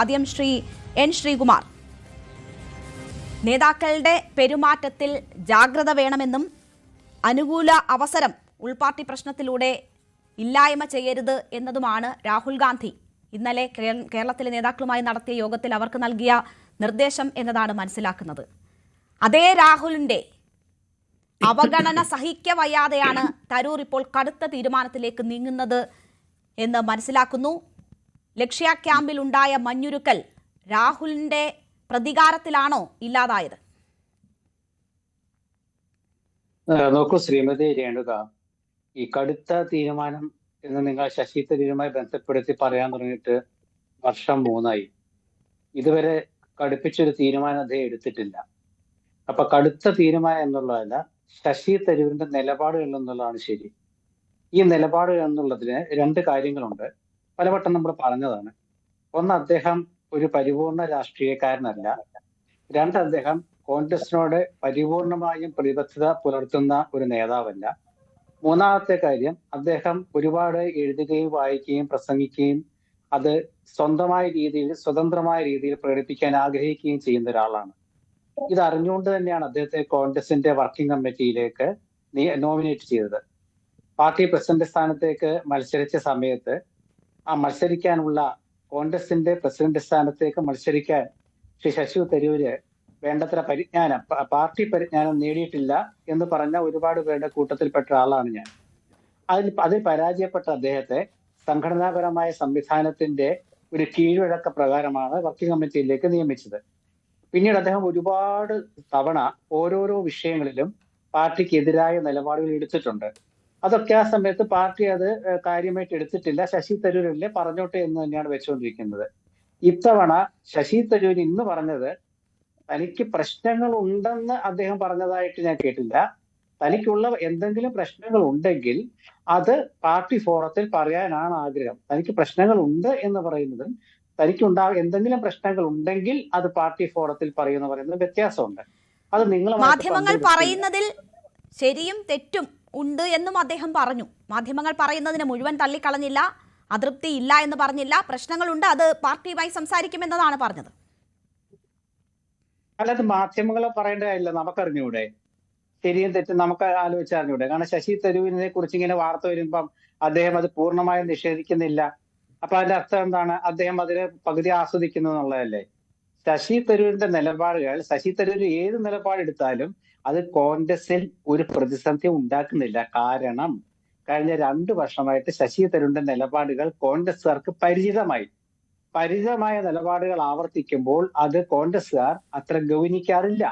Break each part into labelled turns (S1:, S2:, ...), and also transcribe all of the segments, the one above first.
S1: ആദ്യം എൻ ശ്രീകുമാർ, നേതാക്കളുടെ പെരുമാറ്റത്തിൽ ജാഗ്രത വേണമെന്നും അനുകൂല അവസരം ഉൾപാർട്ടി പ്രശ്നത്തിലൂടെ ഇല്ലായ്മ ചെയ്യരുത് എന്നതുമാണ് രാഹുൽ ഗാന്ധി ഇന്നലെ കേരളത്തിലെ നേതാക്കളുമായി നടത്തിയ യോഗത്തിൽ അവർക്ക് നൽകിയ നിർദ്ദേശം എന്നതാണ് മനസ്സിലാക്കുന്നത്. അതേ രാഹുലിന്റെ അവഗണന സഹിക്കവയ്യാതെയാണ് തരൂർ ഇപ്പോൾ കടുത്ത തീരുമാനത്തിലേക്ക് നീങ്ങുന്നത് എന്ന് മനസ്സിലാക്കുന്നു. ലക്ഷ്യ ക്യാമ്പിൽ ഉണ്ടായ മഞ്ഞുരുക്കൽ രാഹുലിന്റെ പ്രതികാരത്തിലാണോ ഇല്ലാതായത്?
S2: നോക്കൂ ശ്രീമതി രേണുക, ഈ കടുത്ത തീരുമാനം എന്ന് നിങ്ങൾ ശശി തരൂരുമായി ബന്ധപ്പെടുത്തി പറയാൻ തുടങ്ങിയിട്ട് വർഷം 3 ഇതുവരെ കടുപ്പിച്ചൊരു തീരുമാനം അദ്ദേഹം എടുത്തിട്ടില്ല. അപ്പൊ കടുത്ത തീരുമാനം എന്നുള്ളതല്ല, ശശി തരൂരിന്റെ നിലപാടുകൾ എന്നുള്ളതാണ് ശരി. ഈ നിലപാടുകൾ എന്നുള്ളതിന് 2 കാര്യങ്ങളുണ്ട്. പലവട്ടം നമ്മൾ പറഞ്ഞതാണ്. ഒന്ന്, അദ്ദേഹം ഒരു പരിപൂർണ രാഷ്ട്രീയക്കാരനല്ല. 2, അദ്ദേഹം കോൺഗ്രസിനോട് പരിപൂർണമായും പ്രതിബദ്ധത പുലർത്തുന്ന ഒരു നേതാവല്ല. 3-ാമത്തെ കാര്യം, അദ്ദേഹം ഒരുപാട് എഴുതുകയും വായിക്കുകയും പ്രസംഗിക്കുകയും അത് സ്വന്തമായ രീതിയിൽ സ്വതന്ത്രമായ രീതിയിൽ പ്രകടിപ്പിക്കാൻ ആഗ്രഹിക്കുകയും ചെയ്യുന്ന ഒരാളാണ്. ഇത് അറിഞ്ഞുകൊണ്ട് തന്നെയാണ് അദ്ദേഹത്തെ കോൺഗ്രസിന്റെ വർക്കിംഗ് കമ്മിറ്റിയിലേക്ക് നോമിനേറ്റ് ചെയ്തത്. പാർട്ടി പ്രസിഡന്റ് സ്ഥാനത്തേക്ക് മത്സരിച്ച സമയത്ത് ആ മത്സരിക്കാനുള്ള കോൺഗ്രസിന്റെ പ്രസിഡന്റ് സ്ഥാനത്തേക്ക് മത്സരിക്കാൻ ശ്രീ ശശി തരൂര് വേണ്ടത്ര പരിജ്ഞാനം, പാർട്ടി പരിജ്ഞാനം നേടിയിട്ടില്ല എന്ന് പറഞ്ഞ ഒരുപാട് പേരുടെ കൂട്ടത്തിൽപ്പെട്ട ആളാണ് ഞാൻ. അതിൽ പരാജയപ്പെട്ട അദ്ദേഹത്തെ സംഘടനാപരമായ സംവിധാനത്തിന്റെ ഒരു കീഴ്വഴക്ക പ്രകാരമാണ് വർക്കിംഗ് കമ്മിറ്റിയിലേക്ക് നിയമിച്ചത്. പിന്നീട് അദ്ദേഹം ഒരുപാട് തവണ ഓരോരോ വിഷയങ്ങളിലും പാർട്ടിക്ക് എതിരായ നിലപാടുകൾ എടുത്തിട്ടുണ്ട്. അതൊക്കെ ആ സമയത്ത് പാർട്ടി അത് കാര്യമായിട്ട് എടുത്തിട്ടില്ല. ശശി തരൂരല്ലേ പറഞ്ഞോട്ടെ എന്ന് തന്നെയാണ് വെച്ചുകൊണ്ടിരിക്കുന്നത്. ഇത്തവണ ശശി തരൂർ ഇന്ന് പറഞ്ഞത് തനിക്ക് പ്രശ്നങ്ങൾ ഉണ്ടെന്ന് അദ്ദേഹം പറഞ്ഞതായിട്ട് ഞാൻ കേട്ടില്ല. തനിക്കുള്ള എന്തെങ്കിലും പ്രശ്നങ്ങൾ ഉണ്ടെങ്കിൽ അത് പാർട്ടി ഫോറത്തിൽ പറയാനാണ് ആഗ്രഹം. തനിക്ക് പ്രശ്നങ്ങൾ ഉണ്ട് എന്ന് പറയുന്നതും എന്തെങ്കിലും പ്രശ്നങ്ങൾ ഉണ്ടെങ്കിൽ അത് പാർട്ടി ഫോറത്തിൽ പറയുന്നത് വ്യത്യാസമുണ്ട്. അത് നിങ്ങൾ
S1: മാധ്യമങ്ങൾ പറയുന്നതിൽ ശരിയും തെറ്റും ഉണ്ട് എന്നും അദ്ദേഹം പറഞ്ഞു. മാധ്യമങ്ങൾ പറയുന്നതിന് മുഴുവൻ തള്ളിക്കളഞ്ഞില്ല, അതൃപ്തി ഇല്ല എന്ന് പറഞ്ഞില്ല. പ്രശ്നങ്ങളുണ്ട്, അത് പാർട്ടിയുമായി സംസാരിക്കുമെന്നതാണ് പറഞ്ഞത്.
S2: അല്ലാതെ മാധ്യമങ്ങളെ പറയേണ്ട കാര്യമില്ല, നമുക്കറിഞ്ഞൂടെ? ശരിയും തെറ്റും നമുക്ക് ആലോചിച്ചറിഞ്ഞൂടെ? കാരണം ശശി തരൂരിനെ കുറിച്ച് ഇങ്ങനെ വാർത്ത വരുമ്പം അദ്ദേഹം അത് പൂർണ്ണമായും നിഷേധിക്കുന്നില്ല. അപ്പൊ അതിന്റെ അർത്ഥം എന്താണ്? അദ്ദേഹം അതിന് പകുതി ആസ്വദിക്കുന്നു എന്നുള്ളതല്ലേ? ശശി തരൂരിന്റെ നിലപാടുകൾ, ശശി തരൂർ ഏത് നിലപാടെടുത്താലും അത് കോൺഗ്രസിൽ ഒരു പ്രതിസന്ധി ഉണ്ടാക്കുന്നില്ല. കാരണം കഴിഞ്ഞ 2 വർഷമായിട്ട് ശശി തരൂരിന്റെ നിലപാടുകൾ കോൺഗ്രസുകാർക്ക് പരിചിതമായ നിലപാടുകൾ ആവർത്തിക്കുമ്പോൾ അത് കോൺഗ്രസുകാർ അത്ര ഗൗനിക്കാറില്ല.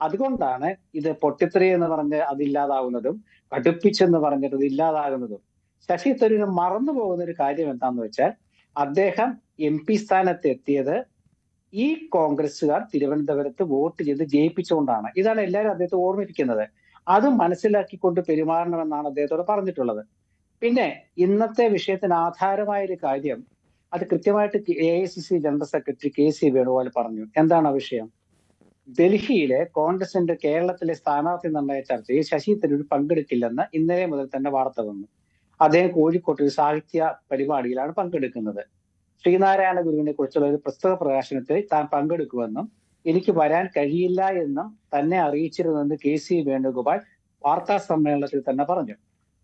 S2: അതുകൊണ്ടാണ് ഇത് പൊട്ടിത്തെറി എന്ന് പറഞ്ഞ് അതില്ലാതാവുന്നതും കടുപ്പിച്ചെന്ന് പറഞ്ഞിട്ട് ഇത് ഇല്ലാതാകുന്നതും. ശശി തരൂർ മറന്നു പോകുന്ന ഒരു കാര്യം എന്താണെന്ന് വെച്ചാൽ, അദ്ദേഹം MP സ്ഥാനത്ത് എത്തിയത് ഈ കോൺഗ്രസുകാർ തിരുവനന്തപുരത്ത് വോട്ട് ചെയ്ത് ജയിപ്പിച്ചുകൊണ്ടാണ്. ഇതാണ് എല്ലാവരും അദ്ദേഹത്തെ ഓർമ്മിപ്പിക്കുന്നത്. അത് മനസ്സിലാക്കിക്കൊണ്ട് പെരുമാറണമെന്നാണ് അദ്ദേഹത്തോട് പറഞ്ഞിട്ടുള്ളത്. പിന്നെ ഇന്നത്തെ വിഷയത്തിന് ആധാരമായ ഒരു കാര്യം, അത് കൃത്യമായിട്ട് AICC general secretary KC Venugopal പറഞ്ഞു. എന്താണ് ആ വിഷയം? ഡൽഹിയിലെ കോൺഗ്രസിന്റെ കേരളത്തിലെ സ്ഥാനാർത്ഥി നിർണയ ചർച്ചയിൽ ശശി തരൂർ പങ്കെടുക്കില്ലെന്ന് ഇന്നലെ മുതൽ തന്നെ വാർത്ത വന്നു. അദ്ദേഹം കോഴിക്കോട്ട് ഒരു സാഹിത്യ പരിപാടിയിലാണ് പങ്കെടുക്കുന്നത്. ശ്രീനാരായണ ഗുരുവിനെ കുറിച്ചുള്ള ഒരു പുസ്തക പ്രകാശനത്തിൽ താൻ പങ്കെടുക്കുമെന്നും എനിക്ക് വരാൻ കഴിയില്ല എന്നും തന്നെ അറിയിച്ചിരുന്നെന്ന് KC വേണുഗോപാൽ വാർത്താ സമ്മേളനത്തിൽ തന്നെ പറഞ്ഞു.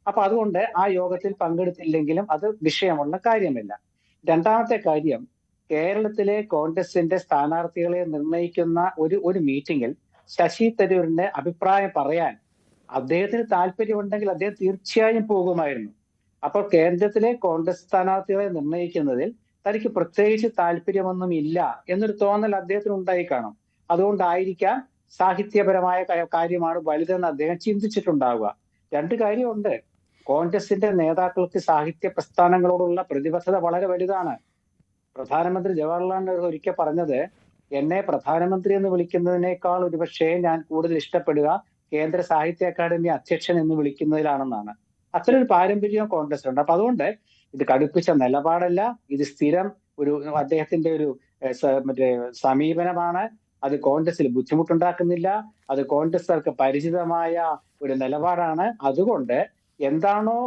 S2: അപ്പൊ അതുകൊണ്ട് ആ യോഗത്തിൽ പങ്കെടുത്തില്ലെങ്കിലും അത് വിഷയമുള്ള കാര്യമില്ല. 2-ാമത്തെ കാര്യം, കേരളത്തിലെ കോൺഗ്രസിന്റെ സ്ഥാനാർത്ഥികളെ നിർണയിക്കുന്ന ഒരു മീറ്റിംഗിൽ ശശി തരൂരിന്റെ അഭിപ്രായം പറയാൻ അദ്ദേഹത്തിന് താല്പര്യമുണ്ടെങ്കിൽ അദ്ദേഹം തീർച്ചയായും പോകുമായിരുന്നു. അപ്പോൾ കേന്ദ്രത്തിലെ കോൺഗ്രസ് സ്ഥാനാർത്ഥികളെ നിർണയിക്കുന്നതിൽ തനിക്ക് പ്രത്യേകിച്ച് താല്പര്യമൊന്നും ഇല്ല എന്നൊരു തോന്നൽ അദ്ദേഹത്തിന് ഉണ്ടായി കാണും. അതുകൊണ്ടായിരിക്കാം സാഹിത്യപരമായ കാര്യമാണ് വലുതെന്ന് അദ്ദേഹം ചിന്തിച്ചിട്ടുണ്ടാവുക. 2 കാര്യമുണ്ട്. കോൺഗ്രസിന്റെ നേതാക്കൾക്ക് സാഹിത്യ പ്രസ്ഥാനങ്ങളോടുള്ള പ്രതിബദ്ധത വളരെ വലുതാണ്. പ്രധാനമന്ത്രി ജവഹർലാൽ നെഹ്റു ഒരിക്കൽ പറഞ്ഞത്, എന്നെ പ്രധാനമന്ത്രി എന്ന് വിളിക്കുന്നതിനേക്കാൾ ഒരുപക്ഷെ ഞാൻ കൂടുതൽ ഇഷ്ടപ്പെടുക കേന്ദ്ര സാഹിത്യ അക്കാദമി അധ്യക്ഷൻ എന്ന് വിളിക്കുന്നതിലാണെന്നാണ്. അത്രയൊരു പാരമ്പര്യം കോൺഗ്രസിലുണ്ട്. അപ്പൊ അതുകൊണ്ട് ഇത് കടുപ്പിച്ച നിലപാടല്ല, ഇത് സ്ഥിരം അദ്ദേഹത്തിന്റെ ഒരു സമീപനമാണ്. അത് കോൺഗ്രസിൽ ബുദ്ധിമുട്ടുണ്ടാക്കുന്നില്ല. അത് കോൺഗ്രസുകാർക്ക് പരിചിതമായ ഒരു നിലപാടാണ്. അതുകൊണ്ട് എന്താണോ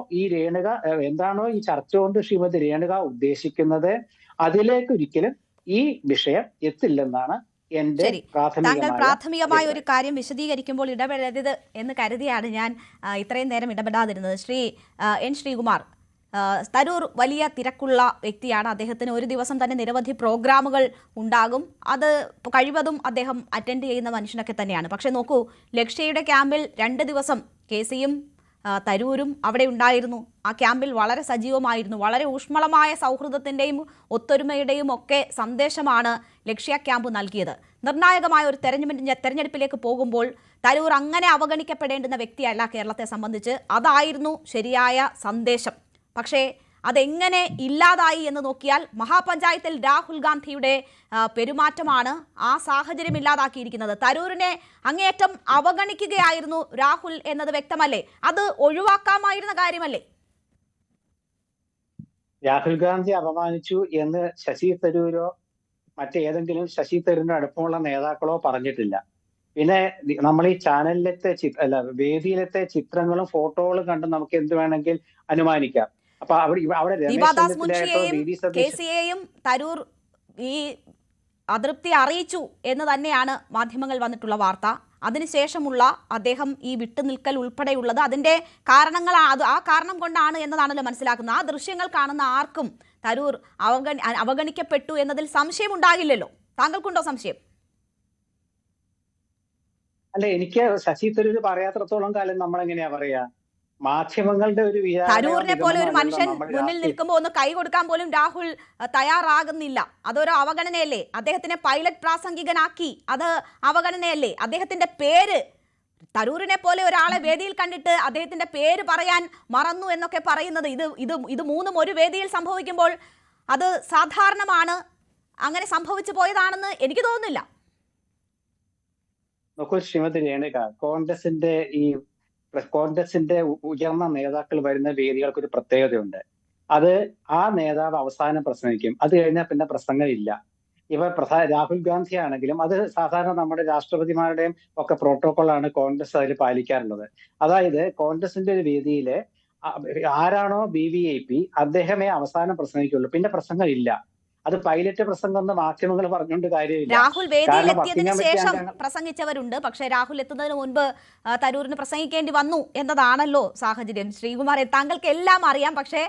S2: ഈ ചർച്ച കൊണ്ട് ശ്രീമതി രേണുക ഉദ്ദേശിക്കുന്നത് അതിലേക്ക് ഒരിക്കലും ഈ വിഷയം എത്തില്ലെന്നാണ് എന്റെ
S1: ശരി, താങ്കൾ പ്രാഥമികമായ ഒരു കാര്യം വിശദീകരിക്കുമ്പോൾ ഇടപെടരുത് എന്ന് കരുതിയാണ് ഞാൻ ഇത്രയും നേരം ഇടപെടാതിരുന്നത്. എൻ ശ്രീകുമാർ, തരൂർ വലിയ തിരക്കുള്ള വ്യക്തിയാണ്. അദ്ദേഹത്തിന് ഒരു ദിവസം തന്നെ നിരവധി പ്രോഗ്രാമുകൾ ഉണ്ടാകും. അത് കഴിവതും അദ്ദേഹം അറ്റൻഡ് ചെയ്യുന്ന മനുഷ്യനൊക്കെ തന്നെയാണ്. പക്ഷെ നോക്കൂ, ലക്ഷ്യയുടെ ക്യാമ്പിൽ 2 ദിവസം കേസിയും തരൂരും അവിടെ ഉണ്ടായിരുന്നു. ആ ക്യാമ്പിൽ വളരെ സജീവമായിരുന്നു. വളരെ ഊഷ്മളമായ സൗഹൃദത്തിൻ്റെയും ഒത്തൊരുമയുടെയും ഒക്കെ സന്ദേശമാണ് ലക്ഷ്യ ക്യാമ്പ് നൽകിയത്. നിർണായകമായ ഒരു തെരഞ്ഞെടുപ്പിലേക്ക് പോകുമ്പോൾ തരൂർ അങ്ങനെ അവഗണിക്കപ്പെടേണ്ടുന്ന വ്യക്തിയല്ല കേരളത്തെ സംബന്ധിച്ച്. അതായിരുന്നു ശരിയായ സന്ദേശം. പക്ഷേ അതെങ്ങനെ ഇല്ലാതായി എന്ന് നോക്കിയാൽ മഹാപഞ്ചായത്തിൽ രാഹുൽ ഗാന്ധിയുടെ പെരുമാറ്റമാണ് ആ സാഹചര്യം ഇല്ലാതാക്കിയിരിക്കുന്നത്. തരൂരിനെ അങ്ങേയറ്റം അവഗണിക്കുകയായിരുന്നു രാഹുൽ എന്നത് വ്യക്തമല്ലേ? അത് ഒഴിവാക്കാമായിരുന്ന കാര്യമല്ലേ?
S2: രാഹുൽ ഗാന്ധി അപമാനിച്ചു എന്ന് ശശി തരൂരോ മറ്റേതെങ്കിലും ശശി തരൂരിന്റെ അടുപ്പമുള്ള നേതാക്കളോ പറഞ്ഞിട്ടില്ല. പിന്നെ നമ്മൾ ഈ ചാനലിലത്തെ വേദിയിലത്തെ ചിത്രങ്ങളും ഫോട്ടോകളും കണ്ട് നമുക്ക് എന്ത് വേണമെങ്കിൽ അനുമാനിക്കാം. അപ്പൊ അവിടെ
S1: ദീപാദാസ് മുൻഷിയെയും കെ.സിയെയും തരൂർ ഈ അതൃപ്തി അറിയിച്ചു എന്ന് തന്നെയാണ് മാധ്യമങ്ങൾ വന്നിട്ടുള്ള വാർത്ത. അതിനുശേഷമുള്ള അദ്ദേഹം ഈ വിട്ടുനിൽക്കൽ ഉൾപ്പെടെയുള്ളത് അതിന്റെ കാരണങ്ങൾ ആ കാരണം കൊണ്ടാണ് എന്നതാണല്ലോ മനസ്സിലാക്കുന്നത്. ആ ദൃശ്യങ്ങൾ കാണുന്ന ആർക്കും തരൂർ അവഗണിക്കപ്പെട്ടു എന്നതിൽ സംശയം ഉണ്ടാകില്ലല്ലോ. താങ്കൾക്കുണ്ടോ സംശയം?
S2: അല്ല, എനിക്ക് ശശി തരൂർ പറയാത്രത്തോളം കാലം നമ്മൾ എങ്ങനെയാ പറയാ? മാധ്യമങ്ങളുടെ ഒരു
S1: തരൂരിനെ പോലെ ഒരു മനുഷ്യൻ മുന്നിൽ നിൽക്കുമ്പോൾ ഒന്ന് കൈ കൊടുക്കാൻ പോലും രാഹുൽ തയ്യാറാകുന്നില്ല. അതൊരു അവഗണനയല്ലേ? അദ്ദേഹത്തിനെ പൈലറ്റ് പ്രാസംഗികനാക്കി, അത് അവഗണനയല്ലേ? അദ്ദേഹത്തിന്റെ പേര്, തരൂരിനെ പോലെ ഒരാളെ വേദിയിൽ കണ്ടിട്ട് അദ്ദേഹത്തിന്റെ പേര് പറയാൻ മറന്നു എന്നൊക്കെ പറയുന്നത്, ഇത് മൂന്നും ഒരു വേദിയിൽ സംഭവിക്കുമ്പോൾ അത് സാധാരണമാണ്. അങ്ങനെ സംഭവിച്ചു പോയതാണെന്ന് എനിക്ക് തോന്നുന്നില്ല.
S2: നോക്കൂ ശ്രീമതി രേണുക, കോൺഗ്രസിന്റെ ഉയർന്ന നേതാക്കൾ വരുന്ന വേദികൾക്ക് ഒരു പ്രത്യേകതയുണ്ട്. അത് ആ നേതാവ് അവസാനം പ്രസംഗിക്കും, അത് കഴിഞ്ഞാൽ പിന്നെ പ്രസംഗമില്ല. രാഹുൽ ഗാന്ധി ആണെങ്കിലും അത് സാധാരണ നമ്മുടെ രാഷ്ട്രപതിമാരുടെയും ഒക്കെ പ്രോട്ടോകോളാണ് കോൺഗ്രസ് അതിൽ പാലിക്കാറുള്ളത്. അതായത് കോൺഗ്രസിന്റെ ഒരു വേദിയില് ആരാണോ BVIP അദ്ദേഹമേ അവസാനം പ്രസംഗിക്കുള്ളൂ, പിന്നെ പ്രസംഗം ഇല്ല. അത് പൈലറ്റ് പ്രസംഗം എന്ന് മാധ്യമങ്ങൾ പറഞ്ഞുകൊണ്ട് കാര്യമില്ല.
S1: രാഹുൽ വേദിയിൽ എത്തിയതിനു ശേഷം പ്രസംഗിച്ചവരുണ്ട്. പക്ഷെ രാഹുൽ എത്തുന്നതിന് മുൻപ് തരൂരിന് പ്രസംഗിക്കേണ്ടി വന്നു എന്നതാണല്ലോ സാഹചര്യം. ശ്രീകുമാർ, താങ്കൾക്ക് എല്ലാം അറിയാം, പക്ഷേ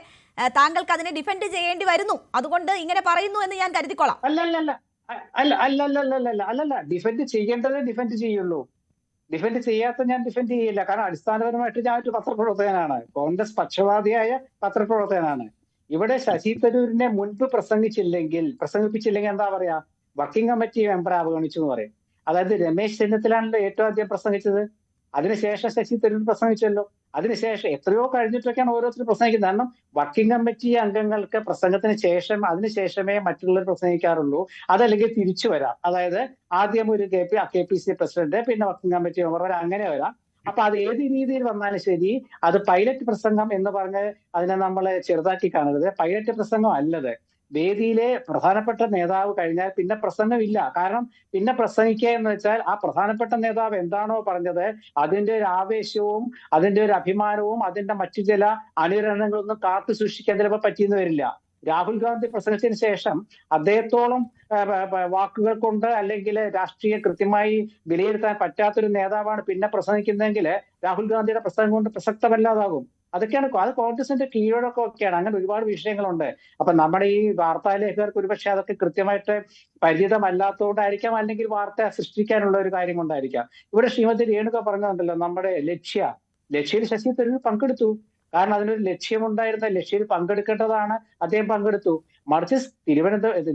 S1: താങ്കൾക്ക് അതിനെ ഡിഫെൻഡ് ചെയ്യേണ്ടി വരുന്നു. അതുകൊണ്ട് ഇങ്ങനെ പറയുന്നു എന്ന് ഞാൻ കരുതിക്കൊള്ളാം.
S2: അല്ലല്ല, ഡിഫെൻഡ് ചെയ്യേണ്ടതേ ഡിഫെൻഡ് ചെയ്യുള്ളൂ. ഡിഫെൻഡ് ചെയ്യാത്ത ഞാൻ ഡിഫെൻഡ് ചെയ്യില്ല. കാരണം അടിസ്ഥാനപരമായിട്ട് ഞാൻ ഒരു പത്രപ്രവർത്തകനാണ്, കോൺഗ്രസ് പക്ഷപാതിയായ പത്രപ്രവർത്തകനാണ്. ഇവിടെ ശശി തരൂരിനെ മുൻപ് പ്രസംഗിപ്പിച്ചില്ലെങ്കിൽ എന്താ പറയാ? വർക്കിംഗ് കമ്മിറ്റി മെമ്പർ അവഗണിച്ചു എന്ന് പറയും. അതായത് രമേശ് ചെന്നിത്തലാണല്ലോ ഏറ്റവും ആദ്യം പ്രസംഗിച്ചത്. അതിനുശേഷം ശശി തരൂർ പ്രസംഗിച്ചല്ലോ. അതിനുശേഷം എത്രയോ കഴിഞ്ഞിട്ടൊക്കെയാണ് ഓരോരുത്തരും പ്രസംഗിക്കുന്നത്. കാരണം വർക്കിംഗ് കമ്മിറ്റി അംഗങ്ങൾക്ക് പ്രസംഗത്തിന് ശേഷം അതിനുശേഷമേ മറ്റുള്ളവർ പ്രസംഗിക്കാറുള്ളൂ. അതല്ലെങ്കിൽ തിരിച്ചു വരാം. അതായത് ആദ്യം ഒരു KPC പ്രസിഡന്റ്, പിന്നെ വർക്കിംഗ് കമ്മിറ്റി മെമ്പർ, അങ്ങനെ വരാം. അപ്പൊ അത് ഏത് രീതിയിൽ വന്നാലും ശരി, അത് പൈലറ്റ് പ്രസംഗം എന്ന് പറഞ്ഞ് അതിനെ നമ്മൾ ചെറുതാക്കി കാണരുത്. പൈലറ്റ് പ്രസംഗം അല്ലത്. വേദിയിലെ പ്രധാനപ്പെട്ട നേതാവ് കഴിഞ്ഞാൽ പിന്നെ പ്രസംഗമില്ല. കാരണം പിന്നെ പ്രസംഗിക്കുക എന്ന് വെച്ചാൽ ആ പ്രധാനപ്പെട്ട നേതാവ് എന്താണോ പറഞ്ഞത് അതിന്റെ ഒരു ആവേശവും അതിന്റെ ഒരു അഭിമാനവും അതിന്റെ മറ്റു ചില അനുരണനങ്ങളൊന്നും കാത്തു സൂക്ഷിക്കാൻ ചിലപ്പോൾ പറ്റിയെന്ന് വരില്ല. രാഹുൽ ഗാന്ധി പ്രസംഗത്തിന് ശേഷം അദ്ദേഹത്തോളം വാക്കുകൾ കൊണ്ട് അല്ലെങ്കിൽ രാഷ്ട്രീയം കൃത്യമായി വിലയിരുത്താൻ പറ്റാത്തൊരു നേതാവാണ് പിന്നെ പ്രസംഗിക്കുന്നതെങ്കിൽ രാഹുൽ ഗാന്ധിയുടെ പ്രസംഗം കൊണ്ട് പ്രസക്തമല്ലാതാകും. അതൊക്കെയാണ്, അത് കോൺഗ്രസിന്റെ കീഴടക്കം ഒക്കെയാണ്. അങ്ങനെ ഒരുപാട് വിഷയങ്ങളുണ്ട്. അപ്പൊ നമ്മുടെ ഈ വാർത്താലേഖകർക്ക് ഒരുപക്ഷെ അതൊക്കെ കൃത്യമായിട്ട് പരിചിതമല്ലാത്തതുകൊണ്ടായിരിക്കാം, അല്ലെങ്കിൽ വാർത്ത സൃഷ്ടിക്കാനുള്ള ഒരു കാര്യം കൊണ്ടായിരിക്കാം. ഇവിടെ ശ്രീമതി രേണുക പറഞ്ഞതുണ്ടല്ലോ, നമ്മുടെ ലക്ഷ്യയിൽ ശശി തരൂർ പങ്കെടുത്തു. കാരണം അതിനൊരു ലക്ഷ്യമുണ്ടായിരുന്ന, ലക്ഷ്യയിൽ പങ്കെടുക്കേണ്ടതാണ്, അദ്ദേഹം പങ്കെടുത്തു. മറിച്ച്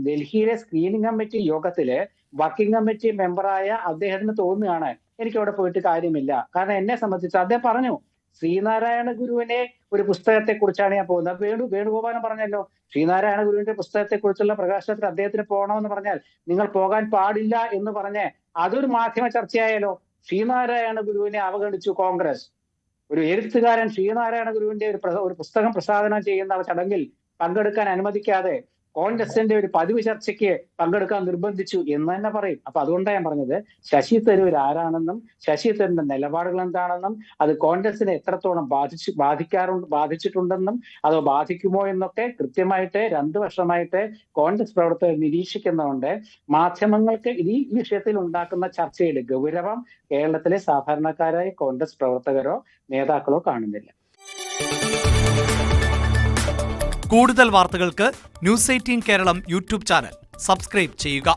S2: ഡൽഹിയിലെ സ്ക്രീനിങ് കമ്മിറ്റി യോഗത്തില് വർക്കിംഗ് കമ്മിറ്റി മെമ്പറായ അദ്ദേഹത്തിന് തോന്നുകയാണ് എനിക്ക് അവിടെ പോയിട്ട് കാര്യമില്ല. കാരണം എന്നെ സംബന്ധിച്ച് അദ്ദേഹം പറഞ്ഞു, ശ്രീനാരായണ ഗുരുവിനെ ഒരു പുസ്തകത്തെ കുറിച്ചാണ് ഞാൻ പോകുന്നത്. വേണുഗോപാലൻ പറഞ്ഞല്ലോ, ശ്രീനാരായണ ഗുരുവിന്റെ പുസ്തകത്തെ കുറിച്ചുള്ള പ്രകാശനത്തിൽ അദ്ദേഹത്തിന് പോകണമെന്ന് പറഞ്ഞാൽ നിങ്ങൾ പോകാൻ പാടില്ല എന്ന് പറഞ്ഞ് അതൊരു മാധ്യമ ചർച്ചയായാലോ. ശ്രീനാരായണ ഗുരുവിനെ അവഗണിച്ചു കോൺഗ്രസ്. ഒരു എഴുത്തുകാരൻ ശ്രീനാരായണ ഗുരുവിന്റെ ഒരു പുസ്തകം പ്രസാദനം ചെയ്യുന്ന ചടങ്ങിൽ പങ്കെടുക്കാൻ അനുവദിക്കാതെ കോൺഗ്രസിന്റെ ഒരു പതിവ് ചർച്ചയ്ക്ക് പങ്കെടുക്കാൻ നിർബന്ധിച്ചു എന്ന് തന്നെ പറയും. അപ്പൊ അതുകൊണ്ടാണ് ഞാൻ പറഞ്ഞത് ശശി തരൂർ ആരാണെന്നും ശശി തരൂരിന്റെ നിലപാടുകൾ എന്താണെന്നും അത് കോൺഗ്രസിനെ എത്രത്തോളം ബാധിച്ചിട്ടുണ്ടെന്നും അതോ ബാധിക്കുമോ എന്നൊക്കെ കൃത്യമായിട്ട് 2 വർഷമായിട്ട് കോൺഗ്രസ് പ്രവർത്തകർ നിരീക്ഷിക്കുന്നതുകൊണ്ട് മാധ്യമങ്ങൾക്ക് ഈ വിഷയത്തിൽ ഉണ്ടാക്കുന്ന ചർച്ചയുടെ ഗൗരവം കേരളത്തിലെ സാധാരണക്കാരായ കോൺഗ്രസ് പ്രവർത്തകരോ നേതാക്കളോ കാണുന്നില്ല.
S3: കൂടുതൽ വാർത്തകൾക്ക് news 18 Keralam YouTube channel subscribe ചെയ്യുക.